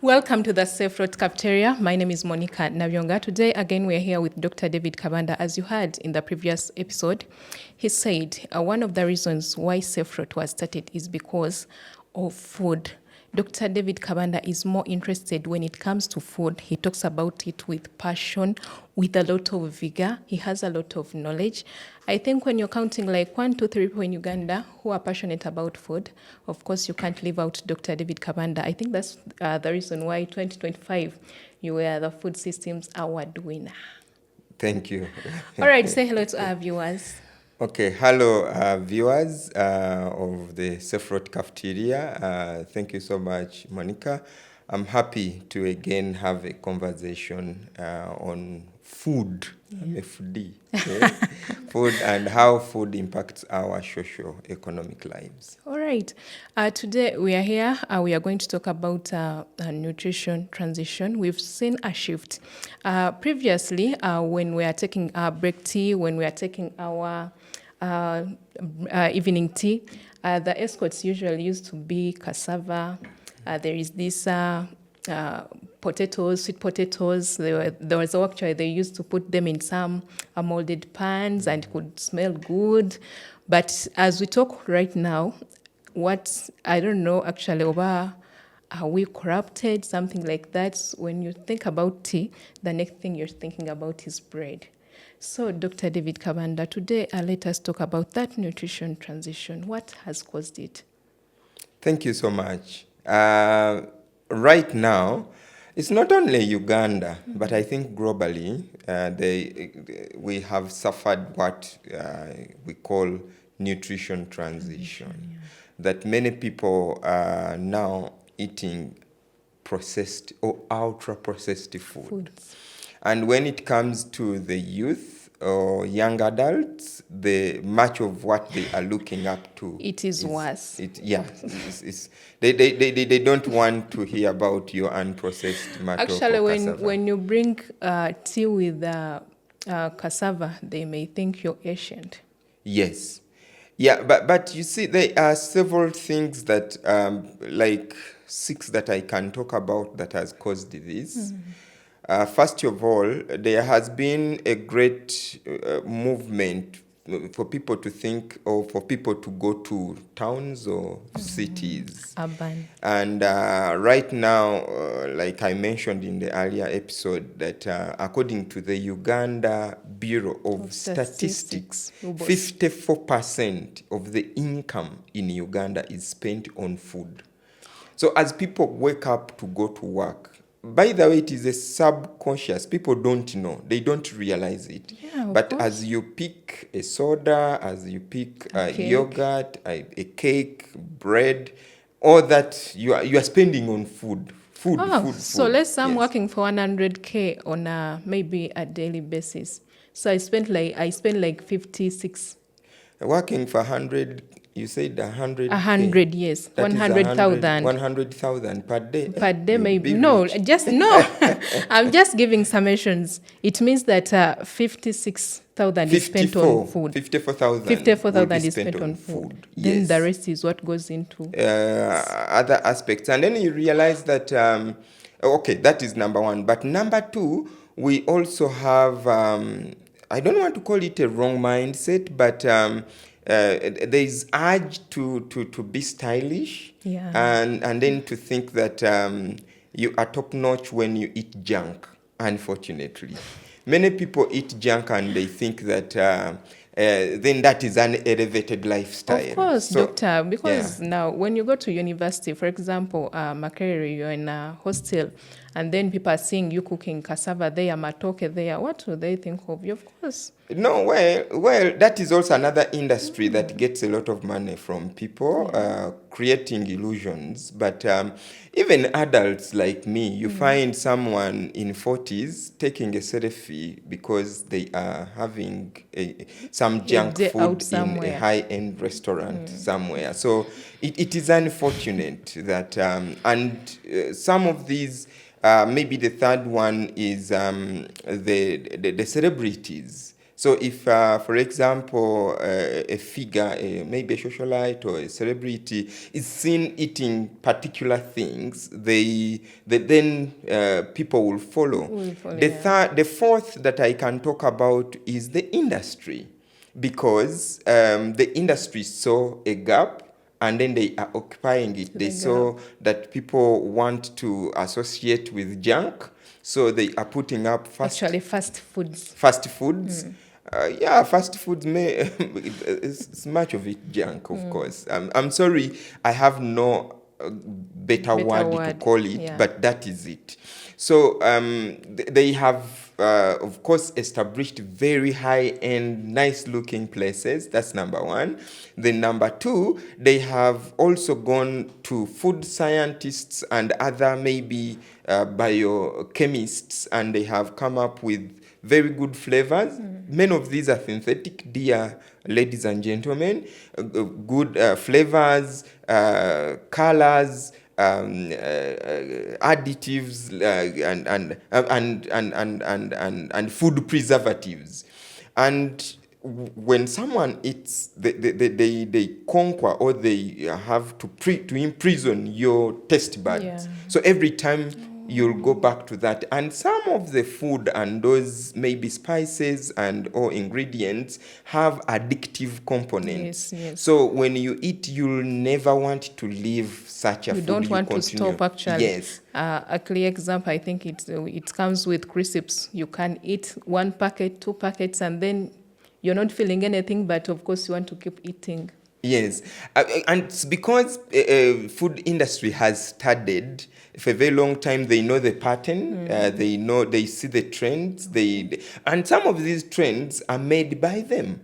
Welcome to the Safe Road Cafeteria. My name is Monica Navyonga. Today, again, we're here with Dr. David Kabanda. As you heard in the previous episode, he said one of the reasons why Safe Road was started is because of food. Dr. David Kabanda is more interested when it comes to food. He talks about it with passion, with a lot of vigor. He has a lot of knowledge. I think when you're counting like 1, 2, 3 people in Uganda who are passionate about food, of course, you can't leave out Dr. David Kabanda. I think that's the reason why 2025 you were the Food Systems Award winner. Thank you. All right, say hello to our viewers. Okay, hello viewers of the Safe Road Cafeteria. Thank you so much, Monica. I'm happy to again have a conversation on food. I'm a foodie. Okay? Food and how food impacts our socio-economic lives. All right. Today we are here. We are going to talk about nutrition transition. We've seen a shift. Previously, when we are taking our break tea, when we are taking our evening tea, the escorts usually used to be cassava. There is this potatoes, sweet potatoes. There was actually, they used to put them in some molded pans and it could smell good. But as we talk right now, I don't know actually, are we corrupted, something like that? When you think about tea, the next thing you're thinking about is bread. So, Dr. David Kabanda, today let us talk about that nutrition transition. What has caused it? Thank you so much. Right now, it's not only Uganda, but I think globally, we have suffered what we call nutrition transition. That many people are now eating processed or ultra-processed food. And when it comes to the youth or young adults, much of what they are looking up to it is worse. They don't want to hear about your unprocessed matter. Actually, when you bring tea with cassava, they may think you're Asian. Yes. Yeah, but you see, there are several things that, like 6 that I can talk about that has caused this. First of all, there has been a great movement for people to think, or for people to go to towns or cities. Urban. And right now, like I mentioned in the earlier episode, that according to the Uganda Bureau of Statistics, 54% of the income in Uganda is spent on food. So as people wake up to go to work, by the way, it is a subconscious. People don't know. They don't realize it. Yeah, but as you pick a soda, as you pick yogurt, a cake, bread, all that you are spending on food. Food. So let's say I'm working for 100K on maybe a daily basis. So I spend like 56. Working for 100, you said 100. 100, yes. 100,000. 100,000 per day. Per day, maybe. No, just no. I'm just giving summations. It means that 56,000 is spent on food. 54,000. 54,000 is spent on food. Yes. Then the rest is what goes into other aspects. And then you realize that, that is number 1. But number 2, we also have, I don't want to call it a wrong mindset, but there is urge to be stylish, and then to think that you are top notch when you eat junk. Unfortunately, many people eat junk and they think that then that is an elevated lifestyle. Of course, doctor, because now when you go to university, for example, Makerere, you're in a hostel, and then people are seeing you cooking cassava there, matoke there. What do they think of you? Of course. No, well, that is also another industry that gets a lot of money from people, creating illusions. But even adults like me, you find someone in 40s taking a selfie because they are having some junk food in a high-end restaurant somewhere. So it is unfortunate that, and some of these, maybe the third one is the celebrities. So if, for example, a figure, maybe a socialite or a celebrity, is seen eating particular things, then people will follow. The fourth that I can talk about is the industry, because the industry saw a gap and then they are occupying it. They saw that people want to associate with junk, so they are putting up fast foods. Fast foods. Fast foods it's much of it junk, of course. I'm sorry, I have no better word to call it, but that is it. So they have, of course, established very high-end, nice-looking places. That's number one. Then number two, they have also gone to food scientists and other maybe biochemists, and they have come up with very good flavors. Many of these are synthetic, dear ladies and gentlemen. Good flavors, colors, additives, and food preservatives. And when someone eats, they conquer, or they have to imprison your taste buds. So every time you'll go back to that. And some of the food and those maybe spices and or ingredients have addictive components. So when you eat, you'll never want to leave such a food. You don't want to stop, actually. Yes. A clear example, I think it comes with crisps. You can eat 1 packet, 2 packets, and then you're not feeling anything, but of course you want to keep eating. Yes, and it's because food industry has studied for a very long time. They know the pattern. They see the trends. And some of these trends are made by them,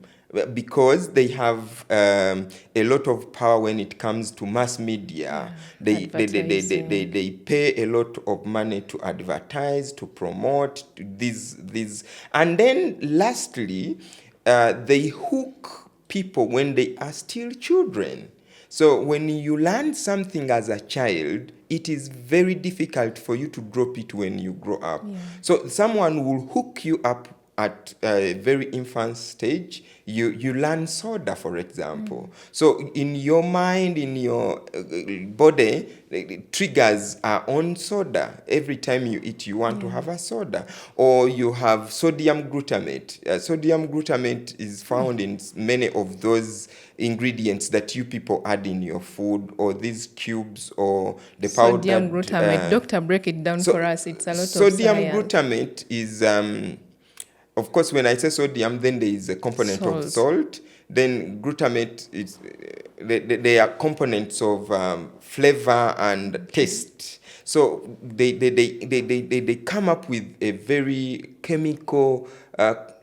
because they have a lot of power when it comes to mass media. They pay a lot of money to advertise, to promote these, and then lastly, they hook people when they are still children. So when you learn something as a child, it is very difficult for you to drop it when you grow up. So someone will hook you up at a very infant stage. You learn soda, for example. So in your mind, in your body, the triggers are on soda. Every time you eat, you want to have a soda. Or you have sodium glutamate. Sodium glutamate is found in many of those ingredients that you people add in your food, or these cubes, or the powder. Sodium glutamate. Doctor, break it down for us. It's a lot of science. Sodium glutamate is... of course, when I say sodium, then there is a component of salt. Then glutamate is they are components of flavor and taste. So they come up with a very chemical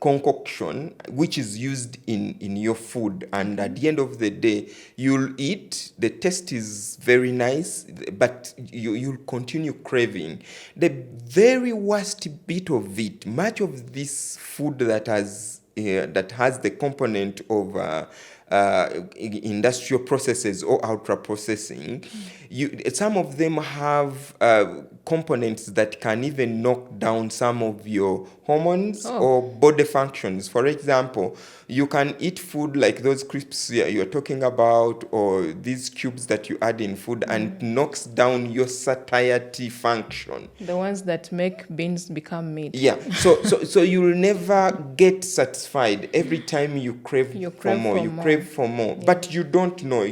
concoction which is used in your food, and at the end of the day, you'll eat. The taste is very nice, but you'll continue craving. The very worst bit of it, much of this food that has the component of industrial processes or ultra processing, some of them have components that can even knock down some of your hormones or body functions. For example, you can eat food like those crisps you're talking about, or these cubes that you add in food, and it knocks down your satiety function. The ones that make beans become meat. Yeah. So you'll never get satisfied. Every time you crave for more. Yeah. But you don't know.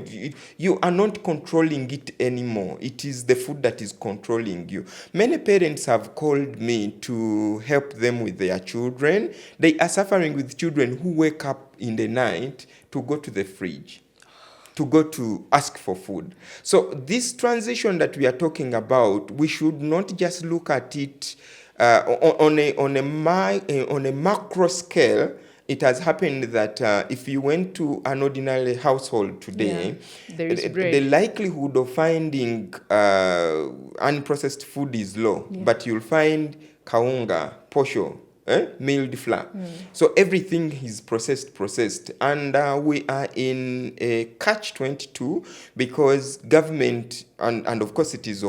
You are not controlling it anymore. It is the food that is controlling you. Many parents have called me to help them with their children. They are suffering with children who wake up in the night to go to the fridge, to go to ask for food. So this transition that we are talking about, we should not just look at it on a macro scale. It has happened that if you went to an ordinary household today, the likelihood of finding unprocessed food is low, but you'll find kaunga, posho, milled flour. So everything is processed. And we are in a catch-22 because government and of course it is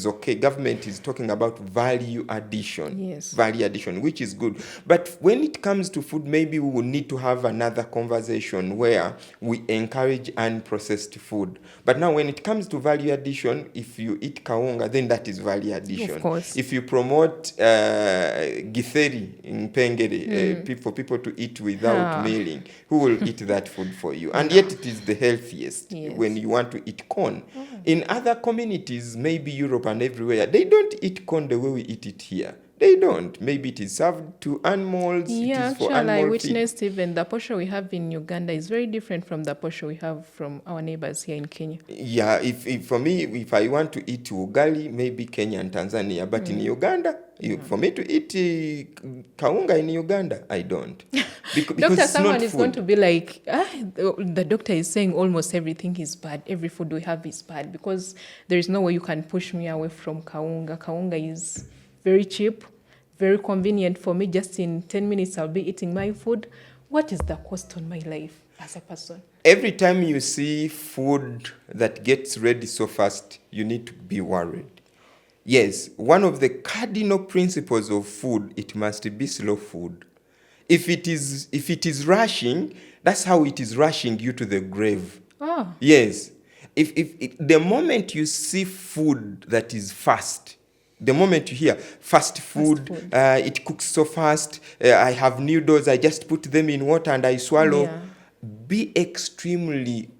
okay. Government is talking about value addition. Yes. Value addition, which is good. But when it comes to food, maybe we will need to have another conversation where we encourage unprocessed food. But now when it comes to value addition, if you eat kaunga, then that is value addition. Of course. If you promote githeri in pengere, for people to eat without milling, who will eat that food for you? And yet it is the healthiest when you want to eat corn. In other communities, maybe Europe and everywhere, they don't eat corn the way we eat it here. They don't. Maybe it is served to animals. Yeah, it is for actually, I animal witnessed even the posho we have in Uganda is very different from the posho we have from our neighbors here in Kenya. Yeah, if for me, if I want to eat ugali, maybe Kenya and Tanzania. But in Uganda, for me to eat kaunga in Uganda, I don't. Because Doctor, it's someone not is food. going to be like, the doctor is saying almost everything is bad. Every food we have is bad because there is no way you can push me away from kaunga. Kaunga is very cheap, very convenient for me. Just in 10 minutes, I'll be eating my food. What is the cost on my life as a person? Every time you see food that gets ready so fast, you need to be worried. Yes, one of the cardinal principles of food, it must be slow food. If it is rushing, that's how it is rushing you to the grave. Oh. Yes. If the moment you see food that is fast, the moment you hear fast food. It cooks so fast, I have noodles, I just put them in water and I swallow. Yeah. Be extremely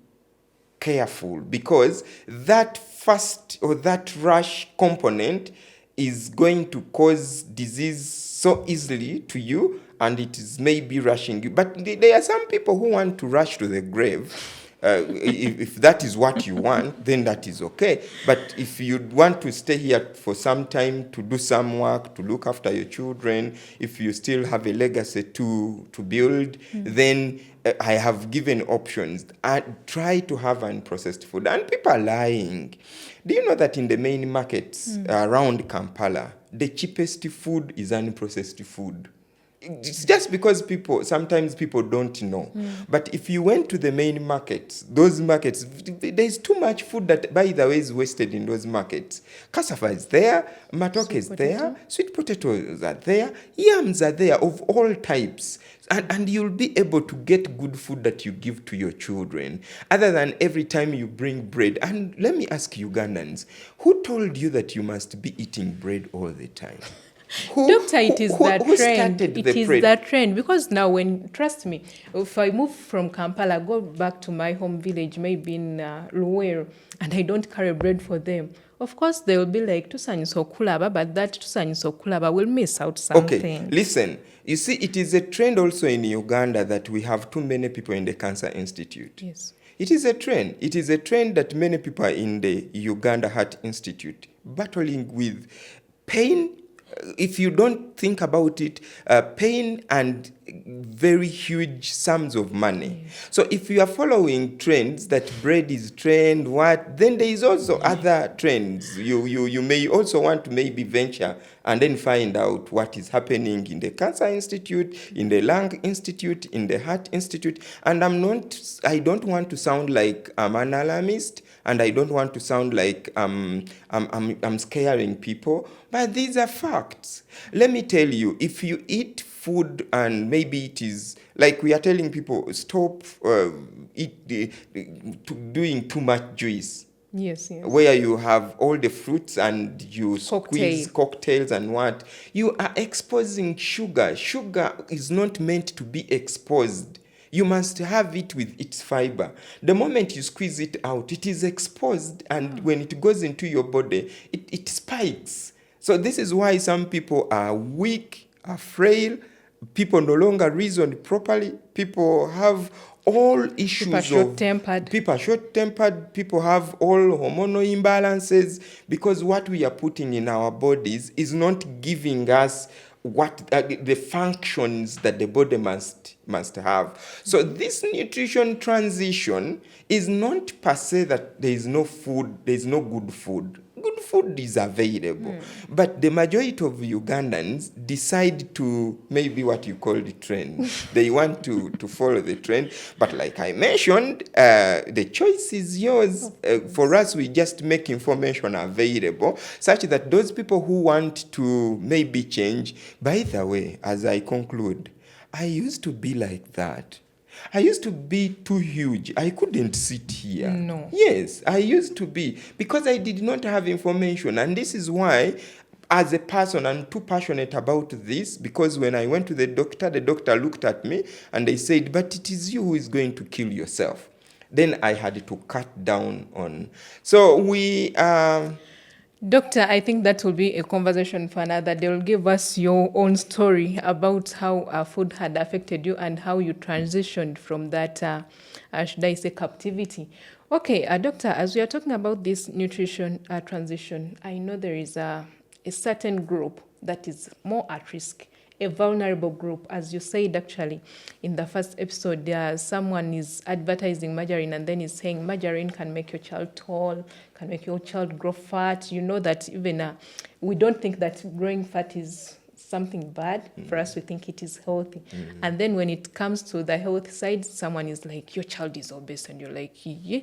careful because that fast or that rush component is going to cause disease so easily to you, and it is maybe rushing you. But there are some people who want to rush to the grave. If that is what you want, then that is okay. But if you want to stay here for some time to do some work, to look after your children, if you still have a legacy to build, then I have given options. Try to have unprocessed food. And people are lying. Do you know that in the main markets around Kampala, the cheapest food is unprocessed food? It's just because sometimes people don't know. But if you went to the main markets, those markets, there's too much food that, by the way, is wasted in those markets. Cassava is there, matoke is there, sweet potatoes are there, yams are there of all types. And you'll be able to get good food that you give to your children, other than every time you bring bread. And let me ask Ugandans, who told you that you must be eating bread all the time? Doctor, it is that trend. It is that trend because now, trust me, if I move from Kampala, go back to my home village, maybe in Luweero, and I don't carry bread for them, of course they will be like, "Tusanyiso kulaba," but that tusanyiso kulaba will miss out something. Okay, listen. You see, it is a trend also in Uganda that we have too many people in the Cancer Institute. Yes. It is a trend. It is a trend that many people are in the Uganda Heart Institute battling with pain. If you don't think about it, pain and very huge sums of money. So if you are following trends that bread is trend, then there is also other trends. You may also want to maybe venture and then find out what is happening in the Cancer Institute, in the Lung Institute, in the Heart Institute. And I don't want to sound like I'm an alarmist, and I don't want to sound like I'm scaring people, but these are facts. Let me tell you, if you eat food and maybe it is like we are telling people, stop doing too much juice. Yes. Where you have all the fruits and you squeeze cocktails and what. You are exposing sugar. Sugar is not meant to be exposed. You must have it with its fiber. The moment you squeeze it out, it is exposed, and when it goes into your body, it spikes. So this is why some people are weak, are frail, people no longer reason properly, people have all issues. People are short-tempered, people have all hormonal imbalances, because what we are putting in our bodies is not giving us what the functions that the body must have. So this nutrition transition is not per se that there is no food, there is no good food. good food is available. But the majority of Ugandans decide to maybe what you call the trend. They want to follow the trend. But like I mentioned, the choice is yours. For us, we just make information available such that those people who want to maybe change. By the way, as I conclude, I used to be like that. I used to be too huge. I couldn't sit here. No. Yes, I used to be because I did not have information. And this is why, as a person, I'm too passionate about this because when I went to the doctor looked at me and they said, but it is you who is going to kill yourself. Then I had to cut down on. So we... Doctor, I think that will be a conversation for another. They will give us your own story about how food had affected you and how you transitioned from that, should I say, captivity. Okay, doctor, as we are talking about this nutrition transition, I know there is a certain group that is more at risk, a vulnerable group. As you said, actually, in the first episode, someone is advertising margarine and then is saying margarine can make your child tall, can make your child grow fat. You know that even we don't think that growing fat is something bad. For us, we think it is healthy. And then when it comes to the health side, someone is like, your child is obese. And you're like, yeah,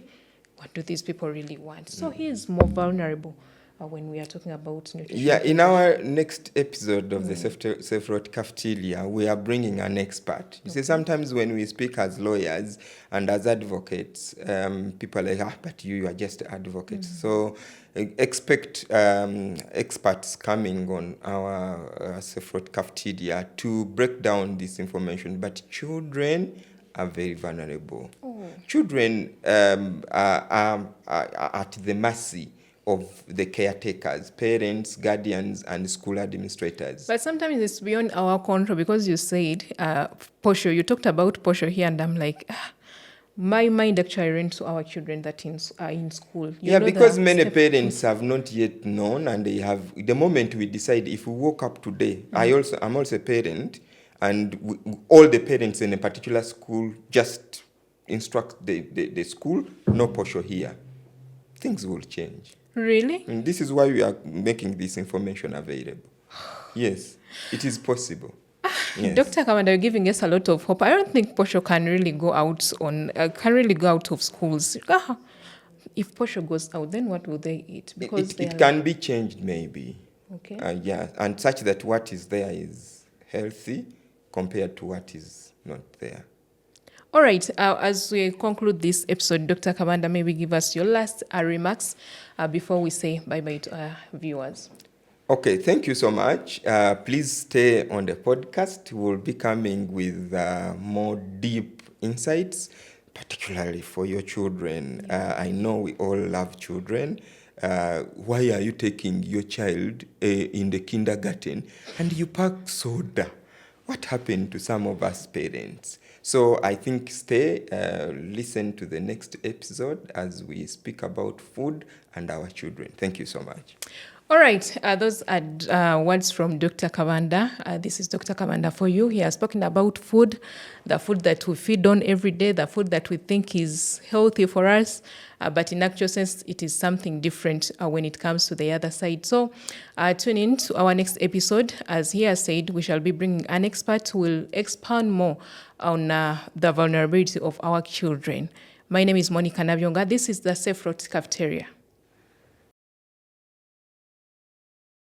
what do these people really want? So he is more vulnerable when we are talking about nutrition. Yeah, in our next episode of the Self-Taught Cafeteria, we are bringing an expert. You see, sometimes when we speak as lawyers and as advocates, people are like, but you are just advocates. So expect experts coming on our Self-Taught Cafeteria to break down this information. But children are very vulnerable. Children are at the mercy of the caretakers, parents, guardians, and school administrators. But sometimes it's beyond our control because you said, posho, you talked about posho here, and I'm like, my mind actually ran to our children that are in school. Yeah, because many parents have not yet known, and they have, the moment we decide, if we woke up today, I'm also a parent, and all the parents in a particular school just instruct the school, no posho here. Things will change. Really? And this is why we are making this information available. Yes, it is possible. Yes. Dr. Kabanda, you're giving us a lot of hope. I don't think posho can really go out of schools. If posho goes out, then what will they eat? Because it can be changed, maybe. Okay. Yeah, and such that what is there is healthy compared to what is not there. All right. As we conclude this episode, Dr. Kabanda, maybe give us your last remarks before we say bye-bye to our viewers. Okay, thank you so much. Please stay on the podcast. We'll be coming with more deep insights, particularly for your children. I know we all love children. Why are you taking your child in the kindergarten and you pack soda? What happened to some of us parents? So I think listen to the next episode as we speak about food and our children. Thank you so much. All right. Those are words from Dr. Kabanda. This is Dr. Kabanda for you. He has spoken about food, the food that we feed on every day, the food that we think is healthy for us. But in actual sense, it is something different when it comes to the other side. So tune in to our next episode. As he has said, we shall be bringing an expert who will expound more on the vulnerability of our children. My name is Monica Nabyonga. This is the Self-Taught Cafeteria.